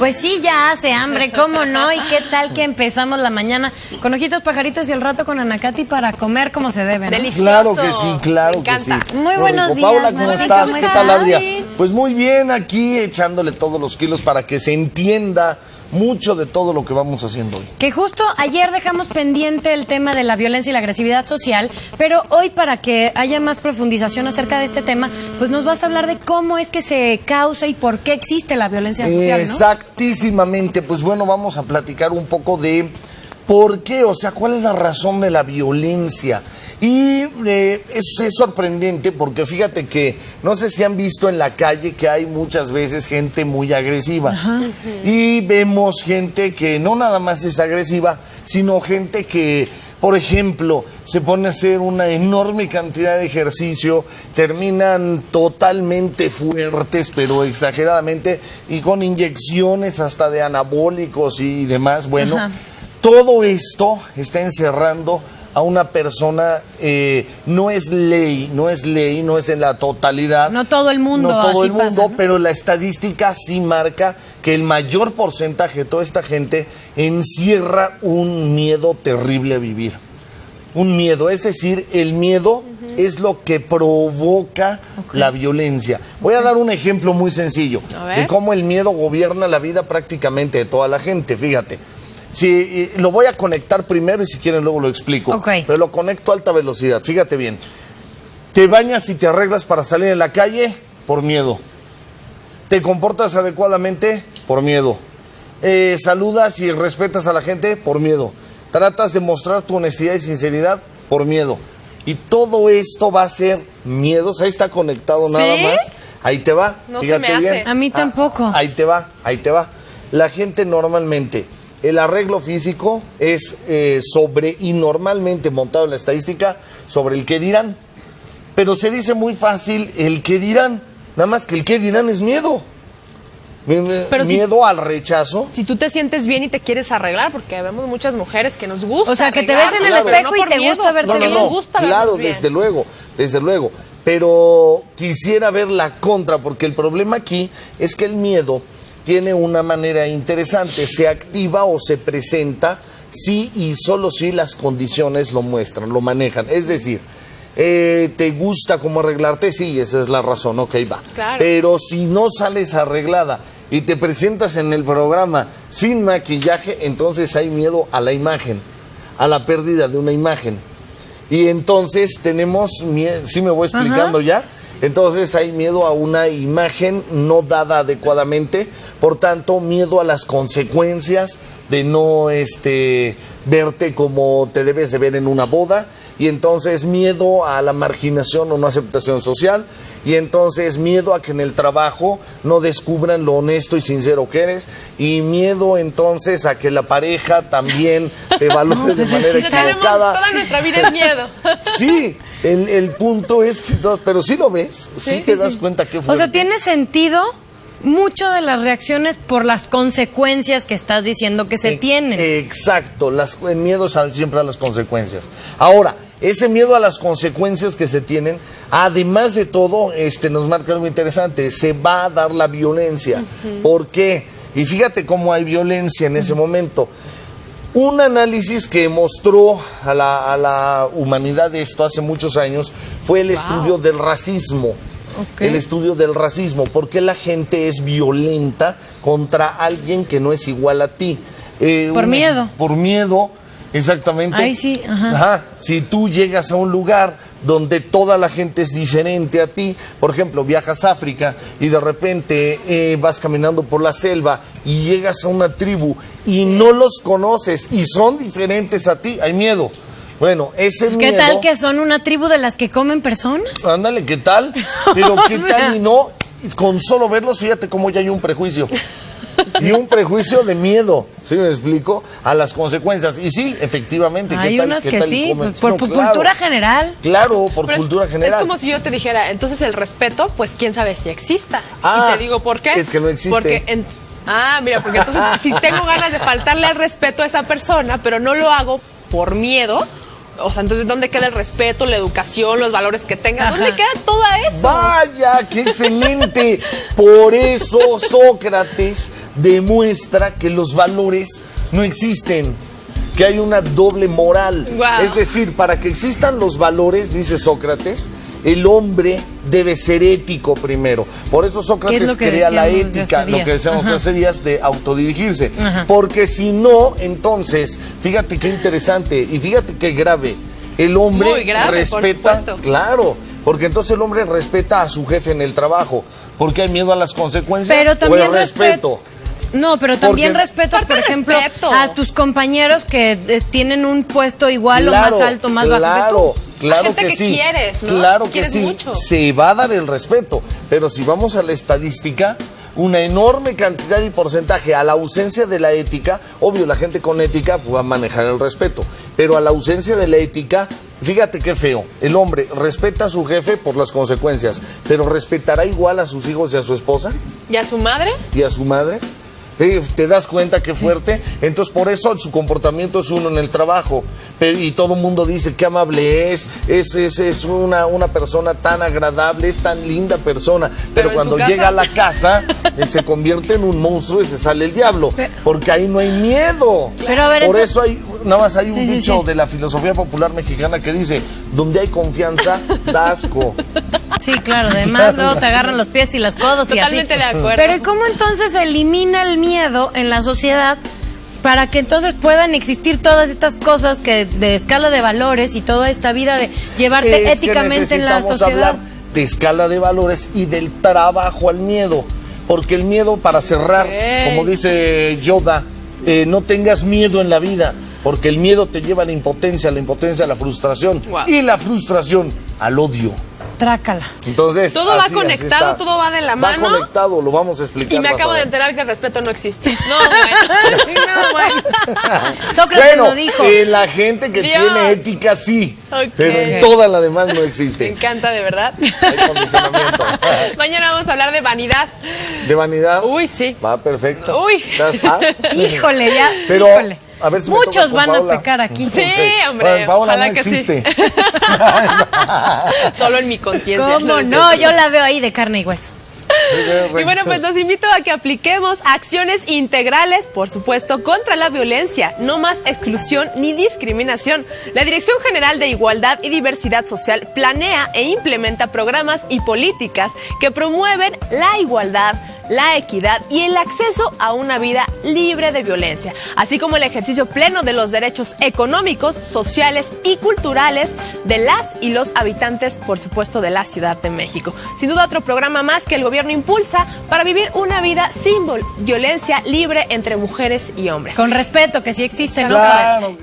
Pues sí, ya hace hambre, ¿cómo no? ¿Y qué tal que empezamos la mañana con ojitos pajaritos y el rato con Ana Katy para comer como se debe, ¿no? Delicioso. Claro que sí, claro que sí. Muy buenos días, Paula, ¿cómo Martín, estás? ¿cómo ¿Qué tal, estás? Adria? Pues muy bien, aquí echándole todos los kilos para que se entienda mucho de todo lo que vamos haciendo hoy. Que justo ayer dejamos pendiente el tema de la violencia y la agresividad social, pero hoy, para que haya más profundización acerca de este tema, pues nos vas a hablar de cómo es que se causa y por qué existe la violencia social, ¿no? Exactísimamente, pues bueno, vamos a platicar un poco de por qué, o sea, cuál es la razón de la violencia. Y es sorprendente porque fíjate que no sé si han visto en la calle que hay muchas veces gente muy agresiva. Ajá. Y vemos gente que no nada más es agresiva, sino gente que, por ejemplo, se pone a hacer una enorme cantidad de ejercicio, terminan totalmente fuertes, pero exageradamente, y con inyecciones hasta de anabólicos y demás. Bueno, ajá, todo esto está encerrando a una persona, no es ley, no es en la totalidad. No todo el mundo. No todo el mundo, pasa, ¿no? Pero la estadística sí marca que el mayor porcentaje de toda esta gente encierra un miedo terrible a vivir. Un miedo, es decir, el miedo es lo que provoca la violencia. Voy a dar un ejemplo muy sencillo de cómo el miedo gobierna la vida prácticamente de toda la gente, fíjate. Sí, lo voy a conectar primero y si quieren luego lo explico. Pero lo conecto a alta velocidad, fíjate bien. Te bañas y te arreglas para salir en la calle por miedo. Te comportas adecuadamente por miedo. Saludas y respetas a la gente por miedo. Tratas de mostrar tu honestidad y sinceridad por miedo. Y todo esto va a ser miedos. Ahí está conectado nada más. Ahí te va. No fíjate se me hace. bien. A mí tampoco. Ahí te va. La gente normalmente, el arreglo físico es y normalmente montado en la estadística sobre el qué dirán. Pero se dice muy fácil el qué dirán, nada más que el qué dirán es miedo. Pero miedo al rechazo. Si tú te sientes bien y te quieres arreglar, porque vemos muchas mujeres que nos gusta. O sea, que te ves en el espejo y te gusta verte bien. No, claro, desde luego. Pero quisiera ver la contra, porque el problema aquí es que el miedo tiene una manera interesante, se activa o se presenta si y solo si las condiciones lo muestran, lo manejan. Es decir, ¿te gusta cómo arreglarte? Sí, esa es la razón, ok, va. Claro. Pero si no sales arreglada y te presentas en el programa sin maquillaje, entonces hay miedo a la imagen, a la pérdida de una imagen. Y entonces tenemos miedo, ¿sí me voy explicando ya? Entonces hay miedo a una imagen no dada adecuadamente, por tanto miedo a las consecuencias de no verte como te debes de ver en una boda, y entonces miedo a la marginación o no aceptación social, y entonces miedo a que en el trabajo no descubran lo honesto y sincero que eres, y miedo entonces a que la pareja también te valore de manera equivocada. Toda nuestra vida es miedo. Sí. El punto es que pero sí lo ves, sí te das cuenta que fue. O sea, tiene sentido mucho de las reacciones por las consecuencias que estás diciendo que se tienen. Exacto, el miedo es siempre a las consecuencias. Ahora, ese miedo a las consecuencias que se tienen, además de todo, nos marca algo interesante, se va a dar la violencia. ¿Por qué? Y fíjate cómo hay violencia en ese momento. Un análisis que mostró a la humanidad esto hace muchos años fue el estudio del racismo. El estudio del racismo. ¿Por qué la gente es violenta contra alguien que no es igual a ti? Por miedo. Por miedo, exactamente. Ay, sí, ajá. Si tú llegas a un lugar donde toda la gente es diferente a ti, por ejemplo, viajas a África y de repente vas caminando por la selva y llegas a una tribu y no los conoces y son diferentes a ti, hay miedo. Bueno, ese pues miedo... ¿Qué tal que son una tribu de las que comen personas? Ándale, ¿qué tal? Pero ¿qué tal y no? Con solo verlos, fíjate cómo ya hay un prejuicio. Y un prejuicio de miedo, ¿sí me explico? A las consecuencias. Y sí, efectivamente. Hay unas que sí, por claro, cultura general. Claro, por cultura general. Es como si yo te dijera, entonces el respeto, pues quién sabe si exista. Y te digo, ¿por qué? Es que no existe. Porque porque entonces si tengo ganas de faltarle al respeto a esa persona, pero no lo hago por miedo, o sea, entonces, ¿dónde queda el respeto, la educación, los valores que tenga? ¿Dónde queda todo eso? ¡Vaya, qué excelente! Por eso Sócrates demuestra que los valores no existen, que hay una doble moral. Wow. Es decir, para que existan los valores, dice Sócrates, el hombre debe ser ético primero. Por eso Sócrates crea la ética, lo que decíamos hace días, de autodirigirse. Ajá. Porque si no, entonces, fíjate qué interesante y fíjate qué grave. El hombre muy grave, respeta, por supuesto. claro, porque entonces el hombre respeta a su jefe en el trabajo, porque hay miedo a las consecuencias. Pero también o el respeto. No, pero también Porque- respetas, por Falta ejemplo, respeto. a tus compañeros que tienen un puesto igual o más alto, más bajo que tú. Claro Hay gente que que sí. quieres, ¿no? Claro que Quieres sí. mucho. Se va a dar el respeto. Pero si vamos a la estadística, una enorme cantidad y porcentaje a la ausencia de la ética, obvio, la gente con ética pues, va a manejar el respeto. Pero a la ausencia de la ética, fíjate qué feo. El hombre respeta a su jefe por las consecuencias, pero ¿respetará igual a sus hijos y a su esposa? ¿Y a su madre? ¿Y a su madre? Sí, ¿te das cuenta qué fuerte? Entonces, por eso su comportamiento es uno en el trabajo. Y todo el mundo dice qué amable es una persona tan agradable, es tan linda persona. Pero en cuando su casa- llega a la casa, se convierte en un monstruo y se sale el diablo. Porque ahí no hay miedo. Pero a ver, por entonces- eso hay, nada más hay un Sí, sí, dicho sí. de la filosofía popular mexicana que dice, donde hay confianza, da asco. Sí, claro, además luego te agarran los pies y los codos y así. Totalmente de acuerdo. Pero ¿y cómo entonces se elimina el miedo en la sociedad para que entonces puedan existir todas estas cosas que de escala de valores y toda esta vida de llevarte Es que éticamente en la necesitamos sociedad? hablar de escala de valores y del trabajo al miedo. Porque el miedo, para cerrar, Ok. como dice Yoda, no tengas miedo en la vida, porque el miedo te lleva a la impotencia a la frustración, Wow. y la frustración al odio. Trácala. Entonces, Todo va así conectado, está. todo va de la mano. Va conectado, lo vamos a explicar. Y me vas acabo a de ver. enterar que el respeto no existe. No, bueno. Sócrates Bueno, lo dijo. la gente que Dios. tiene ética sí, Ok. pero en toda la demás no Me existe. encanta, de verdad. Hay condicionamiento. Mañana vamos a hablar de vanidad. ¿De vanidad? Uy, sí. Va perfecto. Uy. Ya está. Híjole, ya. Pero, híjole. a ver si me Muchos toca con van Paola. a pecar aquí. Sí, Ok. hombre, Bueno, Paola ojalá no que sí. existe. Solo en mi conciencia. ¿Cómo no? Yo la veo ahí de carne y hueso. Y bueno, pues los invito a que apliquemos acciones integrales, por supuesto, contra la violencia. No más exclusión ni discriminación. La Dirección General de Igualdad y Diversidad Social planea e implementa programas y políticas que promueven la igualdad, la equidad y el acceso a una vida libre de violencia, así como el ejercicio pleno de los derechos económicos, sociales y culturales de las y los habitantes, por supuesto, de la Ciudad de México. Sin duda, otro programa más que el gobierno impulsa para vivir una vida sin violencia, libre entre mujeres y hombres. Con respeto, que sí existe, ¿no? Claro.